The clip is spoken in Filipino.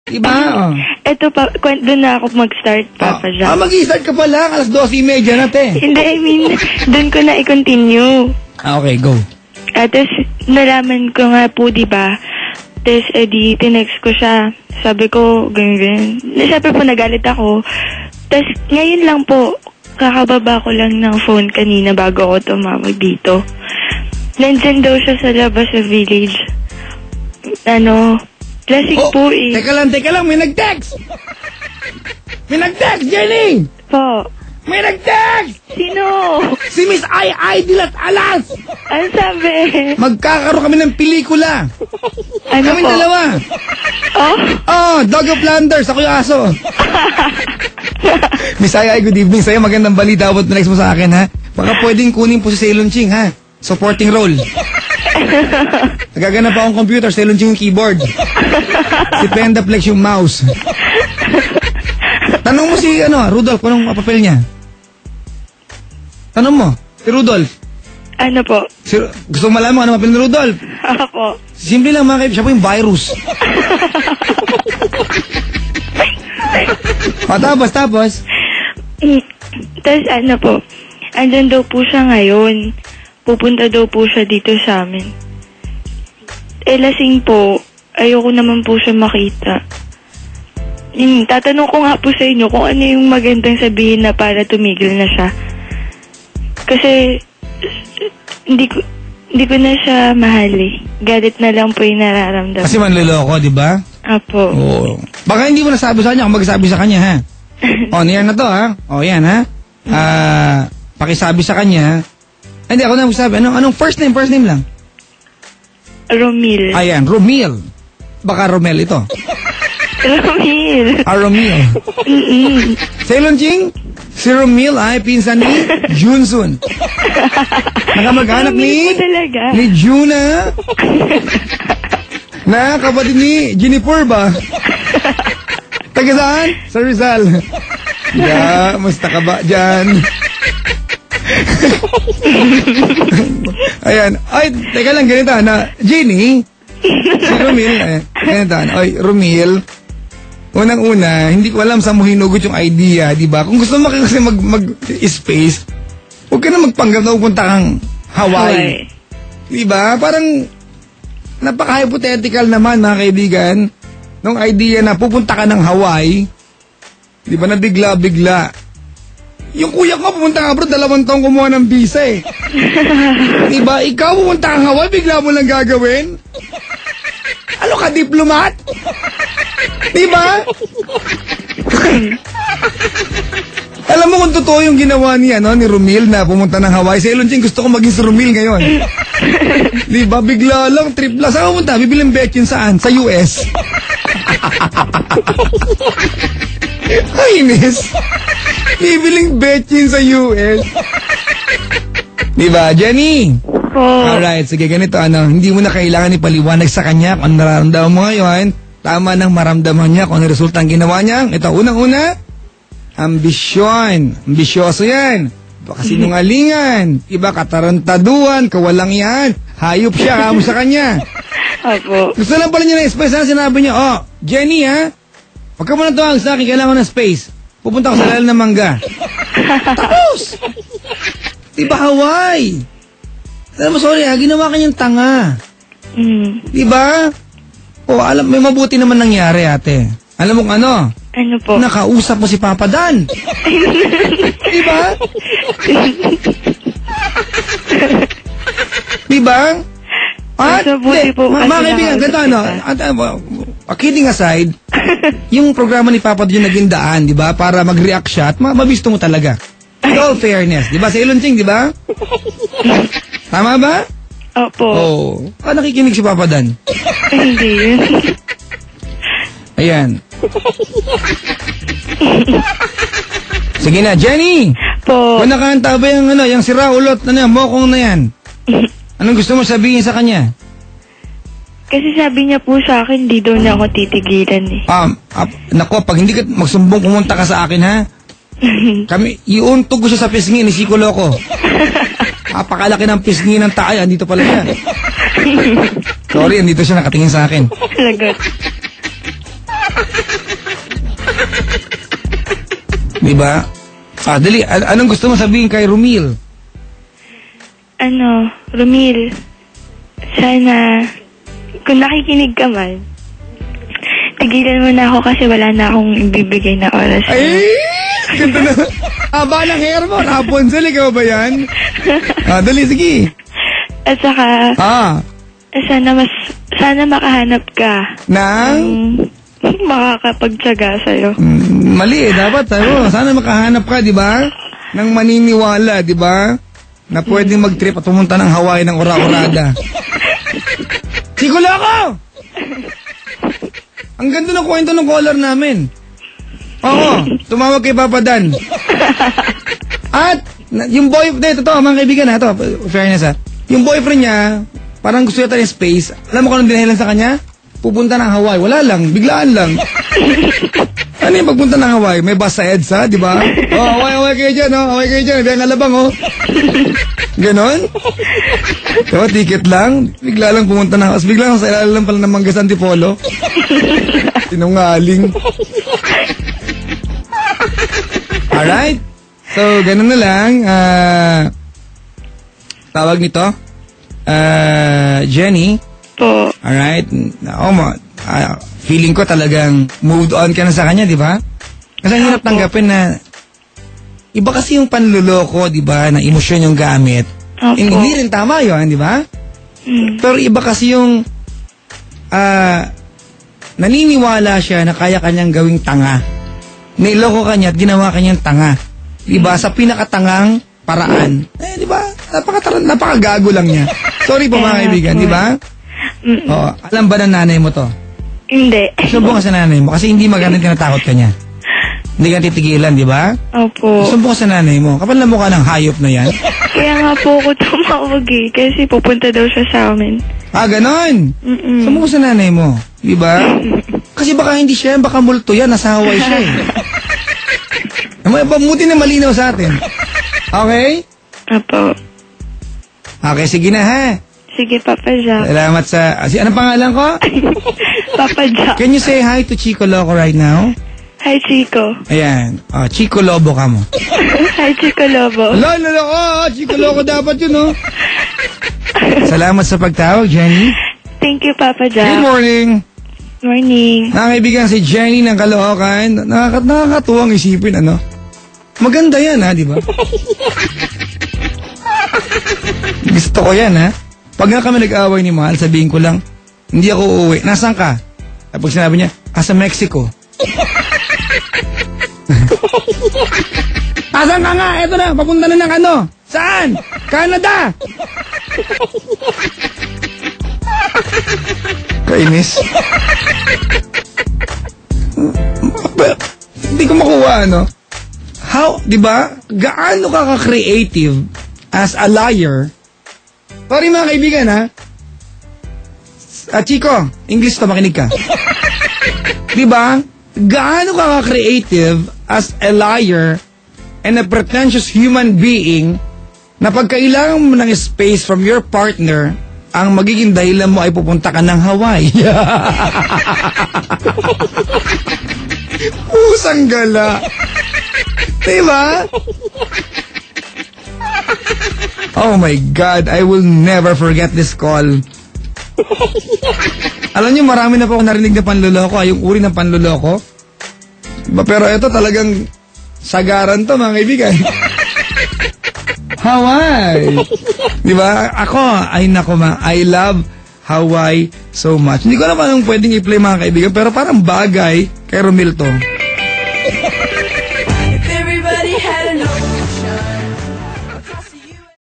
Diba? Oh. Ito pa, doon na ako mag-start, Papa Jack. Mag-i-start ka pa lang, 12:30 na, te. Hindi, I mean, doon ko na i-continue. Okay, go. Tapos, nalaman ko nga po, diba? Tapos, tinext ko siya. Sabi ko, ganyan. Siyempre po, nagalit ako. Tapos, ngayon lang po, kakababa ko lang ng phone kanina bago ako tumawag dito. Nandyan daw siya sa labas sa village. Lasing po eh. Teka lang, may nag-text! May nag-text, Jenny! Po. May nag-text! Sino? Si Miss Ai Dilat Alas! Ano sabi? Magkakaroon kami ng pelikula. Ano Kaming po? dalawa. Dog of Flanders. Ako yung aso. Miss Ai, good evening sa'yo. Magandang balita. Dapat next mo sa akin, ha? Baka pwedeng kunin po si Ceylon Ching, ha? Supporting role. Nagaganap pa akong computer, Ceylon Ching yung keyboard. Si Pendaflex yung mouse. Tanong mo si, Rudolph, anong papel niya? Tanong mo, si Rudolph. Ano po? Gusto mo malaman ano papel ni Rudolph? Ako. Simple lang mga kaibigan, siya po yung virus. Tapos? Tapos po, andyan daw po siya ngayon. Pupunta daw po siya dito sa amin. Lasing po, ayoko naman po siya makita. Tatanong ko nga po sa inyo kung ano yung magandang sabihin na para tumigil na siya. Kasi, hindi ko na siya mahal eh. Galit na lang po yung nararamdaman. Kasi manloloko, di ba? Apo. Oo. Baka hindi mo nasabi sa kanya kung magsabi sa kanya, ha? Niyan na to, ha? Yan, ha? Pakisabi sa kanya, ha? Hindi, ako na magsabi. Anong first name? First name lang. Romil. Ayan, Romil. Baka Romel ito. Romil. Romil. Ceylon Ching, si Romil ay pinsan ni Junsun. Nakamag-anak ni Juna. Na kapatid ni Jennifer ba? Taga saan? Sa Rizal. Musta ka ba dyan? Ayan. Ay, teka lang, ganito Jenny, si Romil, ganito Romil, unang-una, hindi ko alam saan mo hinugot yung idea, di ba? Kung gusto mo kasi mag-space, huwag ka na magpanggap na pupunta kang Hawaii. Di ba? Parang napaka-hypothetical naman, mga kaibigan, nung idea na pupunta ka ng Hawaii, di ba, na bigla-bigla. Yung kuya ko pumunta nga bro, 2 taong kumuha ng visa eh. Diba, ikaw pumunta kang Hawaii, bigla mo lang gagawin? Ano ka, diplomat? Diba? Alam mo kung totoo yung ginawa niya, ni Romil na pumunta ng Hawaii. Ceylon Ching, gusto ko maging si Romil ngayon. Diba, bigla lang, trip lang. Saan pumunta? Bibilang betchin saan? Sa US. Kainis. Bibiling betchin sa US. Diba, Jenny? Alright, sige, ganito, hindi mo na kailangan ipaliwanag sa kanya kung nararamdaman mo ngayon. Tama nang maramdaman niya kung ano resulta ang ginawa niya. Ito, unang-una, ambisyon. Ambisyoso yan. Baka sinungalingan. Iba, katarantaduan, kawalang yan. Hayop siya, kamo sa kanya. Opo. Gusto lang pala niya na space. Sinabi niya, Jenny, ha? Huwag ka muna tawag sa akin, kailangan ko ng space. Pupunta ko sa lalim ng mangga. Tapos! Diba, Hawaii? Alam mo, sorry ginawa kanyang tanga. Diba? Alam, may mabuti naman nangyari, ate. Alam mo kung ano? Ano po? Nakausap mo si Papa Dan. Diba? Diba? Mabuti po kasi mga kaibigan, ganito, kidding aside, yung programa ni Papa Dan yung naging daan, di ba? Para mag-react siya at mabisto mo talaga. With all fairness, di ba? Sa Ceylon Ching, di ba? Tama ba? Opo. Nakikinig si Papa Dan? Hindi yun. Ayan. Sige na, Jenny! Po. Kung nakanta ba yung si Raulot, mokong na yan? Anong gusto mo sabihin sa kanya? Kasi sabi niya po sa akin, di daw niya ako titigilan eh. Nako, pag hindi ka magsumbong, pumunta ka sa akin, ha? Iuntog ko siya sa pisngi ni Siko Loco. Pakalaki ng pisngi ng taay, andito pala siya. Sorry, andito siya nakatingin sa akin. Lagot. Diba? Dali. Anong gusto mo sabihin kay Romil? Romil, sana, kung nakikinig ka man, tigilan mo na ako kasi wala na akong ibibigay na oras. Ay! Ganda na. Haba ng hair mo. Rapunzel, ikaw ba yan? Dali, sige. At saka, sana makahanap ka ng makakapagtsaga sa'yo. Mali dapat tayo. Sana makahanap ka, di ba? Nang maniniwala, di ba? Na pwedeng mag-trip at pumunta ng Hawaii ng ora-orada. Sikuloko! Ang ganda ng kwento ng caller namin. Oo, tumawag kay Papa Dan. At, yung boyfriend, ito, mga kaibigan ha, ito, fairness ha. Yung boyfriend niya, parang gusto niya tayo space. Alam mo kung anong dinahilan sa kanya? Pupunta ng Hawaii. Wala lang, biglaan lang. Ano yung pagpunta ng Hawaii? May bus sa EDSA, di ba? Hawaii kayo dyan, Hawaii kayo dyan. Biyang alabang, Ganon? Diba, ticket lang. Bigla lang pumunta ng Hawaii. Bigla lang sa ilalim pala ng Manggas Antipolo. Sinungaling. Alright? So, ganun na lang. Tawag nito. Jenny. Po. Alright? Feeling ko talagang moved on ka na sa kanya, di ba? Kasi ang hirap tanggapin na iba kasi yung panluloko, di ba, na emosyon yung gamit. Hindi rin tama yun, di ba? Pero iba kasi yung naniniwala siya na kaya kanyang gawing tanga. Niloko kanya at ginawa kanyang tanga. Di ba? Sa pinakatangang paraan. Di ba? Napakagago lang niya. Sorry po mga kaibigan, di ba? Alam ba ng nanay mo to? Hindi. Sumbong ka sa nanay mo kasi hindi magandang tinatakot ka niya. Hindi ka titigilan, di ba? Opo. Sumbong ka sa nanay mo. Kapal na mukha ng hayop na yan. Kaya nga po ako tumawag kasi pupunta daw siya sa amin. Ganon? Sumbong ka sa nanay mo. Di ba? Kasi baka hindi siya, baka multo yan. Nasa Hawaii siya Mabuti na malinaw sa atin. Okay? Opo. Okay, sige na ha. Sige, Papa Jack. Salamat sa... Anong pangalan ko? Papa Jack. Can you say hi to Chico Loco right now? Hi, Chico. Ayan. Chico Lobo ka mo. Hi, Chico Lobo. Chico Loco dapat yun, Salamat sa pagtawag, Jenny. Thank you, Papa Jack. Good morning. Morning. Nakakaibigan si Jenny ng Caloocan. Nakakatuwang isipin, Maganda yan, di ba? Gusto ko yan, Pag nga kami nag-away ni Mahal, sabihin ko lang, hindi ako uuwi. Nasaan ka? Tapos sinabi niya, sa Mexico. Asan ka nga? Eto na, papunta na ng Saan? Canada! Kainis. Hindi ko makuha, How, di ba? Gaano ka ka-creative as a liar? Sorry mga kaibigan, Chico, English to, makinig ka. Di ba? Gaano ka ka-creative as a liar and a pretentious human being na pagkailangan mo ng space from your partner, ang magiging dahilan mo ay pupunta ka ng Hawaii. Pusang gala. Diba? Oh my God, I will never forget this call. Alam niyo, marami na po ako narinig na panluloko, yung uri ng panluloko. Pero ito talagang sagaran to, mga kaibigan. Hawaii. Diba? Ako, I love Hawaii so much. Hindi ko alam anong pwedeng i-play, mga kaibigan, pero parang bagay kay Romil to. If everybody had